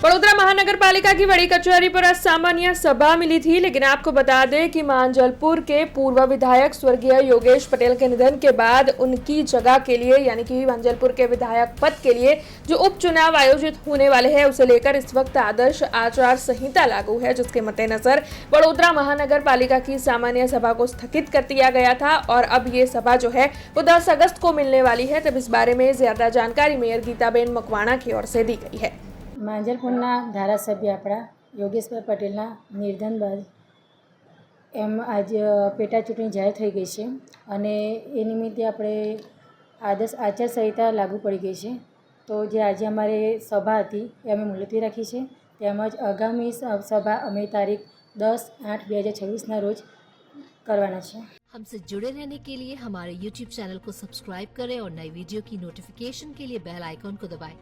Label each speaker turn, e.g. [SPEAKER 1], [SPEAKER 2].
[SPEAKER 1] वडोदरा महानगर पालिका की बड़ी कचहरी पर आज सामान्य सभा मिली थी, लेकिन आपको बता दें कि मांजलपुर के पूर्व विधायक स्वर्गीय योगेश पटेल के निधन के बाद उनकी जगह के लिए यानी कि मांजलपुर के विधायक पद के लिए जो उपचुनाव आयोजित होने वाले हैं उसे लेकर इस वक्त आदर्श आचार संहिता लागू है, जिसके मद्देनजर वडोदरा महानगर पालिका की सामान्य सभा को स्थगित कर दिया गया था और अब ये सभा जो है वो 10 अगस्त को मिलने वाली है। तब इस बारे में ज्यादा जानकारी मेयर गीताबेन मकवाणा की ओर से दी गई है।
[SPEAKER 2] માંજલપુરના ધારાસભ્ય આપણા યોગેશભાઈ પટેલના નિધન બાદ આજ પેટા ચૂંટણી જાહેર થઈ ગઈ છે અને એ નિમિત્તે આપણે આદર્શ આચારસંહિતા લાગુ પડી ગઈ છે। તો જે આજે અમારે સભા હતી એ અમે મુલતવી રાખી છે, તેમજ આગામી સભા અમે તારીખ 10/8/2026ના રોજ કરવાના છે।
[SPEAKER 3] हमसे जुड़े रहने के लिए हमारे YouTube चैनल को सब्सक्राइब करें और नई वीडियो की नोटिफिकेशन के लिए बेल आइकॉन को दबाएं।